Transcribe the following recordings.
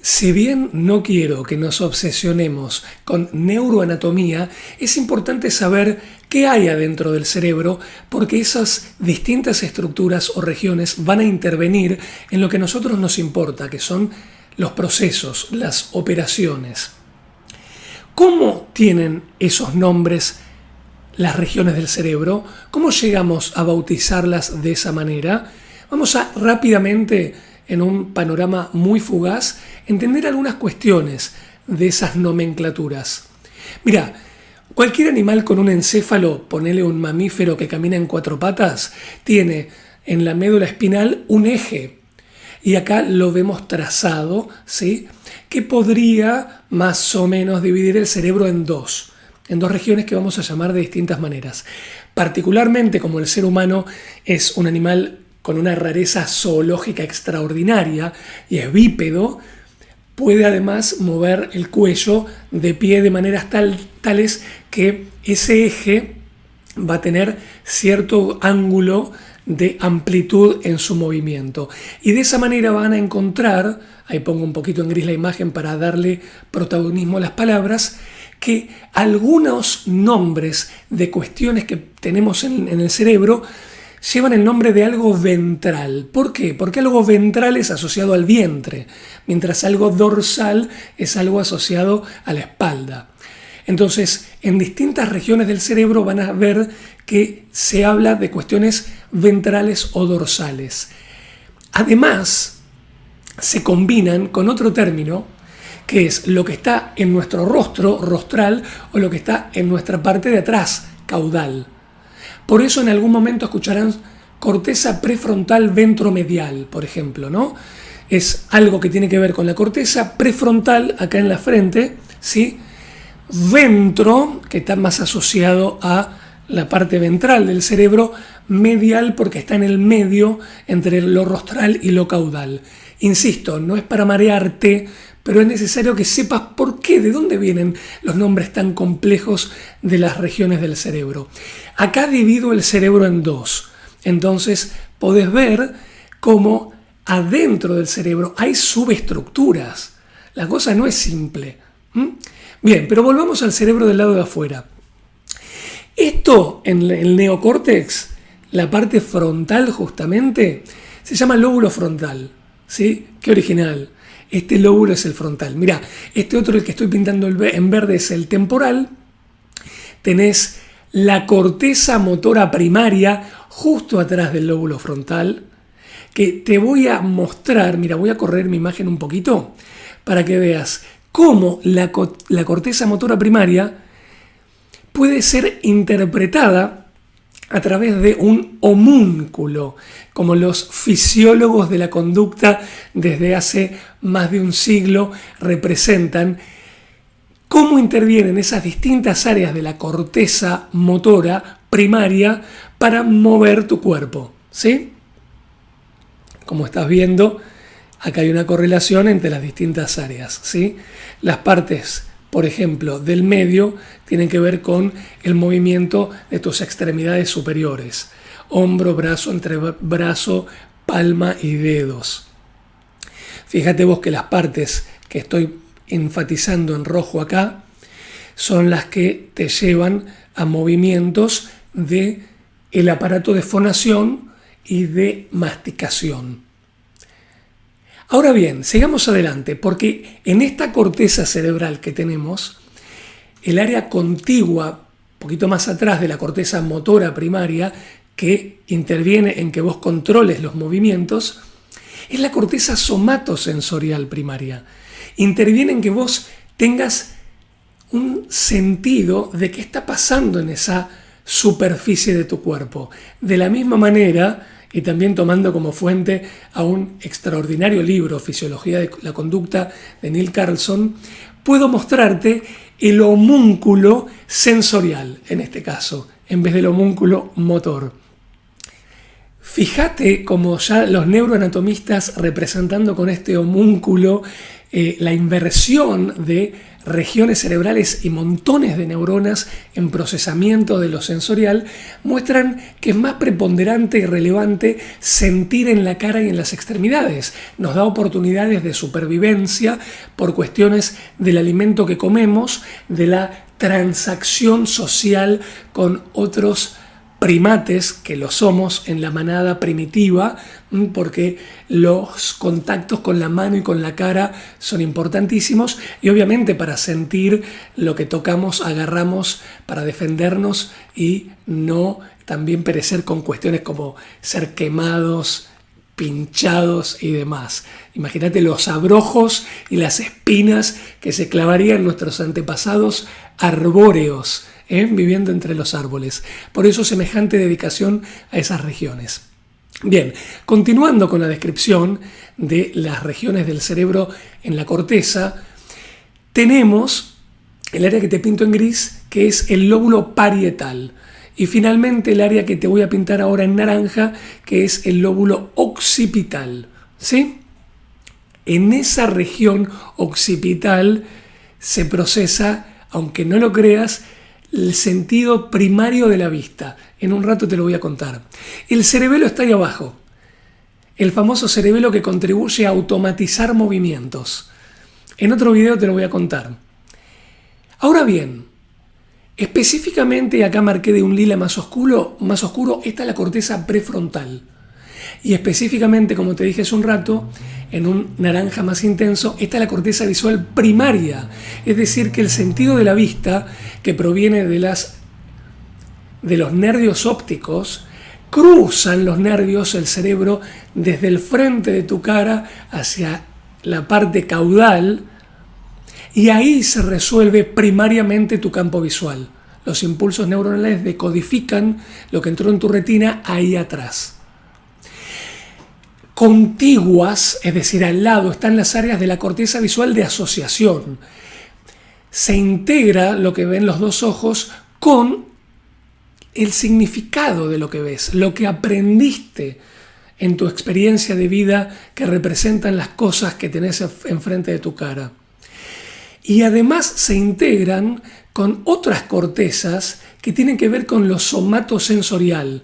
Si bien no quiero que nos obsesionemos con neuroanatomía, es importante saber qué hay adentro del cerebro porque esas distintas estructuras o regiones van a intervenir en lo que a nosotros nos importa, que son los procesos, las operaciones. ¿Cómo tienen esos nombres las regiones del cerebro? ¿Cómo llegamos a bautizarlas de esa manera? Vamos a rápidamente, en un panorama muy fugaz, entender algunas cuestiones de esas nomenclaturas. Mira, cualquier animal con un encéfalo, ponele un mamífero que camina en 4 patas, tiene en la médula espinal un eje. Y acá lo vemos trazado, ¿sí? Que podría más o menos dividir el cerebro en dos regiones que vamos a llamar de distintas maneras. Particularmente, como el ser humano es un animal con una rareza zoológica extraordinaria y es bípedo, puede además mover el cuello de pie de maneras tales que ese eje va a tener cierto ángulo de amplitud en su movimiento. Y de esa manera van a encontrar, ahí pongo un poquito en gris la imagen para darle protagonismo a las palabras, que algunos nombres de cuestiones que tenemos en el cerebro llevan el nombre de algo ventral. ¿Por qué? Porque algo ventral es asociado al vientre, mientras algo dorsal es algo asociado a la espalda. Entonces, en distintas regiones del cerebro van a ver que se habla de cuestiones ventrales o dorsales. Además, se combinan con otro término, que es lo que está en nuestro rostro, rostral, o lo que está en nuestra parte de atrás, caudal. Por eso en algún momento escucharán corteza prefrontal ventromedial, por ejemplo, ¿no? Es algo que tiene que ver con la corteza prefrontal, acá en la frente, ¿sí? Ventro, que está más asociado a la parte ventral del cerebro, medial porque está en el medio entre lo rostral y lo caudal. Insisto, no es para marearte, pero es necesario que sepas por qué, de dónde vienen los nombres tan complejos de las regiones del cerebro. Acá divido el cerebro en dos. Entonces podés ver cómo adentro del cerebro hay subestructuras. La cosa no es simple. Bien, pero volvamos al cerebro del lado de afuera. Esto en el neocórtex, la parte frontal justamente, se llama lóbulo frontal. ¿Sí? Qué original. Este lóbulo es el frontal. Mirá, este otro, el que estoy pintando en verde, es el temporal. Tenés la corteza motora primaria justo atrás del lóbulo frontal, que te voy a mostrar. Mira, voy a correr mi imagen un poquito para que veas cómo la corteza motora primaria puede ser interpretada a través de un homúnculo, como los fisiólogos de la conducta desde hace más de un siglo representan, cómo intervienen esas distintas áreas de la corteza motora primaria para mover tu cuerpo, ¿sí? Como estás viendo, acá hay una correlación entre las distintas áreas, ¿sí? Las partes, por ejemplo, del medio tienen que ver con el movimiento de tus extremidades superiores. Hombro, brazo, antebrazo, palma y dedos. Fíjate vos que las partes que estoy enfatizando en rojo acá son las que te llevan a movimientos del aparato de fonación y de masticación. Ahora bien, sigamos adelante, porque en esta corteza cerebral que tenemos, el área contigua, un poquito más atrás de la corteza motora primaria, que interviene en que vos controles los movimientos, es la corteza somatosensorial primaria. Interviene en que vos tengas un sentido de qué está pasando en esa superficie de tu cuerpo. De la misma manera, y también tomando como fuente a un extraordinario libro, Fisiología de la Conducta, de Neil Carlson, puedo mostrarte el homúnculo sensorial, en este caso, en vez del homúnculo motor. Fíjate cómo ya los neuroanatomistas, representando con este homúnculo la inversión de regiones cerebrales y montones de neuronas en procesamiento de lo sensorial, muestran que es más preponderante y relevante sentir en la cara y en las extremidades. Nos da oportunidades de supervivencia por cuestiones del alimento que comemos, de la transacción social con otros primates, que lo somos en la manada primitiva, porque los contactos con la mano y con la cara son importantísimos, y obviamente para sentir lo que tocamos, agarramos para defendernos y no también perecer con cuestiones como ser quemados, pinchados y demás. Imagínate los abrojos y las espinas que se clavarían nuestros antepasados arbóreos, viviendo entre los árboles. Por eso semejante dedicación a esas regiones. Bien, continuando con la descripción de las regiones del cerebro en la corteza, tenemos el área que te pinto en gris, que es el lóbulo parietal. Y finalmente el área que te voy a pintar ahora en naranja, que es el lóbulo occipital. ¿Sí? En esa región occipital se procesa, aunque no lo creas, el sentido primario de la vista. En un rato te lo voy a contar. El cerebelo está ahí abajo. El famoso cerebelo que contribuye a automatizar movimientos. En otro video te lo voy a contar. Ahora bien, específicamente, y acá marqué de un lila más oscuro, está la corteza prefrontal. Y específicamente, como te dije hace un rato, en un naranja más intenso, está la corteza visual primaria. Es decir, que el sentido de la vista, que proviene de los nervios ópticos, cruzan los nervios, el cerebro, desde el frente de tu cara hacia la parte caudal, y ahí se resuelve primariamente tu campo visual. Los impulsos neuronales decodifican lo que entró en tu retina ahí atrás. Contiguas, es decir, al lado, están las áreas de la corteza visual de asociación. Se integra lo que ven los dos ojos con el significado de lo que ves, lo que aprendiste en tu experiencia de vida que representan las cosas que tenés enfrente de tu cara. Y además se integran con otras cortezas que tienen que ver con lo somatosensorial,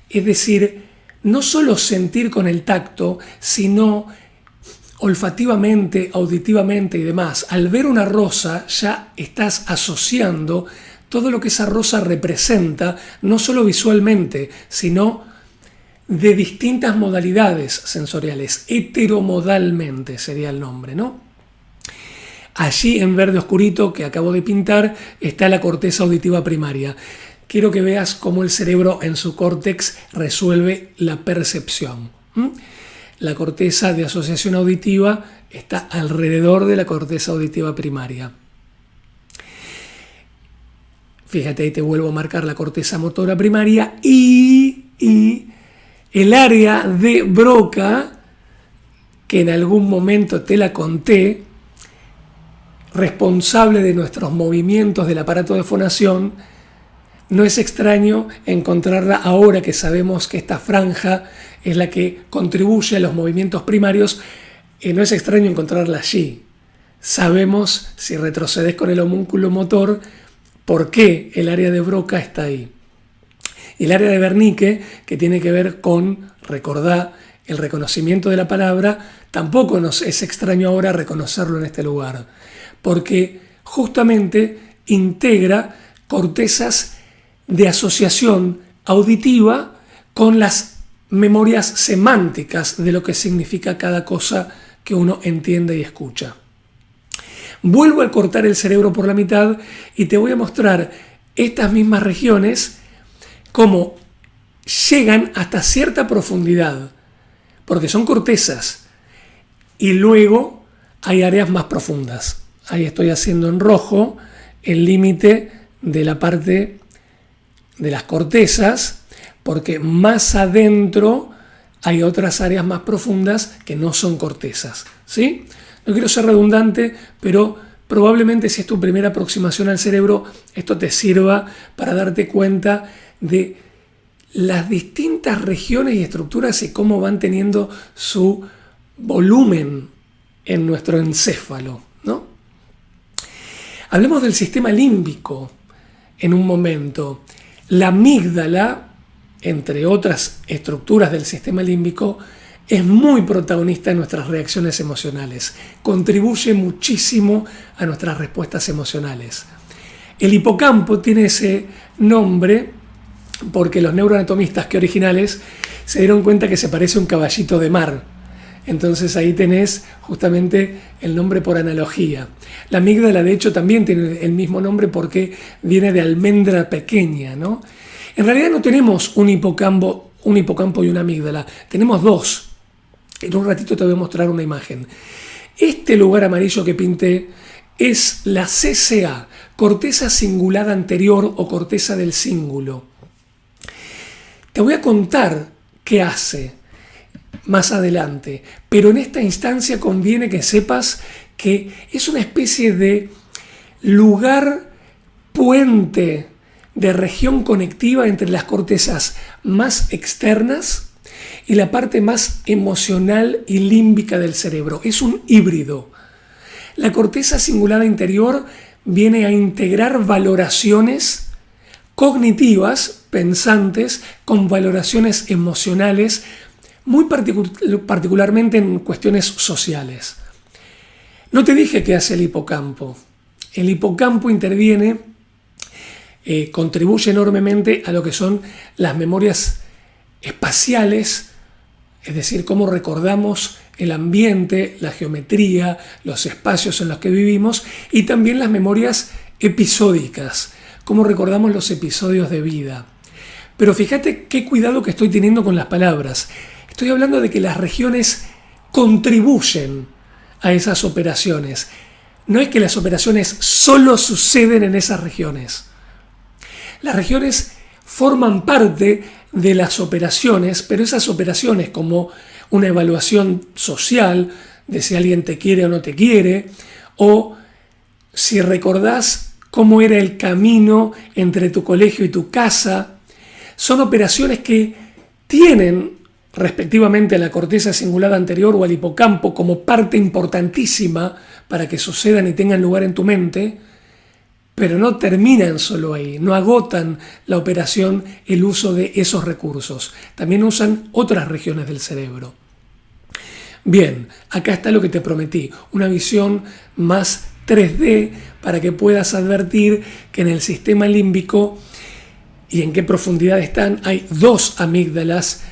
es decir, no solo sentir con el tacto, sino olfativamente, auditivamente y demás. Al ver una rosa ya estás asociando todo lo que esa rosa representa, no solo visualmente, sino de distintas modalidades sensoriales. Heteromodalmente sería el nombre, ¿no? Allí en verde oscurito que acabo de pintar está la corteza auditiva primaria. Quiero que veas cómo el cerebro en su córtex resuelve la percepción. La corteza de asociación auditiva está alrededor de la corteza auditiva primaria. Fíjate, ahí te vuelvo a marcar la corteza motora primaria y el área de Broca, que en algún momento te la conté, responsable de nuestros movimientos del aparato de fonación. No es extraño encontrarla ahora que sabemos que esta franja es la que contribuye a los movimientos primarios. No es extraño encontrarla allí. Sabemos, si retrocedes con el homúnculo motor, por qué el área de Broca está ahí. Y el área de Wernicke, que tiene que ver con, recordá, el reconocimiento de la palabra, tampoco nos es extraño ahora reconocerlo en este lugar, porque justamente integra cortezas de asociación auditiva con las memorias semánticas de lo que significa cada cosa que uno entiende y escucha. Vuelvo a cortar el cerebro por la mitad y te voy a mostrar estas mismas regiones cómo llegan hasta cierta profundidad, porque son cortezas, y luego hay áreas más profundas. Ahí estoy haciendo en rojo el límite de la parte de las cortezas, porque más adentro hay otras áreas más profundas que no son cortezas, ¿sí? No quiero ser redundante, pero probablemente si es tu primera aproximación al cerebro, esto te sirva para darte cuenta de las distintas regiones y estructuras y cómo van teniendo su volumen en nuestro encéfalo, ¿no? Hablemos del sistema límbico en un momento. La amígdala, entre otras estructuras del sistema límbico, es muy protagonista en nuestras reacciones emocionales. Contribuye muchísimo a nuestras respuestas emocionales. El hipocampo tiene ese nombre porque los neuroanatomistas que originales se dieron cuenta que se parece a un caballito de mar. Entonces ahí tenés justamente el nombre por analogía. La amígdala de hecho también tiene el mismo nombre porque viene de almendra pequeña, ¿no? En realidad no tenemos un hipocampo y una amígdala, tenemos dos. En un ratito te voy a mostrar una imagen. Este lugar amarillo que pinté es la CCA, corteza cingulada anterior o corteza del cíngulo. Te voy a contar qué hace más adelante, pero en esta instancia conviene que sepas que es una especie de lugar puente de región conectiva entre las cortezas más externas y la parte más emocional y límbica del cerebro. Es un híbrido. La corteza cingulada interior viene a integrar valoraciones cognitivas, pensantes, con valoraciones emocionales, muy particularmente en cuestiones sociales. No te dije qué hace el hipocampo. El hipocampo interviene, contribuye enormemente a lo que son las memorias espaciales, es decir, cómo recordamos el ambiente, la geometría, los espacios en los que vivimos, y también las memorias episódicas, cómo recordamos los episodios de vida. Pero fíjate qué cuidado que estoy teniendo con las palabras. Estoy hablando de que las regiones contribuyen a esas operaciones. No es que las operaciones solo suceden en esas regiones. Las regiones forman parte de las operaciones, pero esas operaciones, como una evaluación social de si alguien te quiere o no te quiere, o si recordás cómo era el camino entre tu colegio y tu casa, son operaciones que tienen respectivamente a la corteza cingulada anterior o al hipocampo como parte importantísima para que sucedan y tengan lugar en tu mente, pero no terminan solo ahí, no agotan la operación el uso de esos recursos. También usan otras regiones del cerebro. Bien, acá está lo que te prometí, una visión más 3D para que puedas advertir que en el sistema límbico y en qué profundidad están, hay dos amígdalas,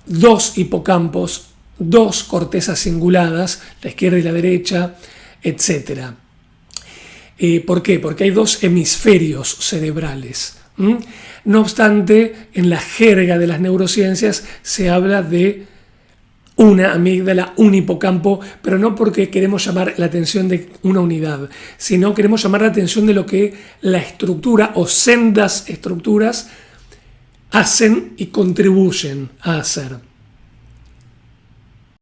dos hipocampos, dos cortezas cinguladas, la izquierda y la derecha, etc. ¿Por qué? Porque hay dos hemisferios cerebrales. No obstante, en la jerga de las neurociencias se habla de una amígdala, un hipocampo, pero no porque queremos llamar la atención de una unidad, sino queremos llamar la atención de lo que la estructura o sendas estructuras hacen y contribuyen a hacer.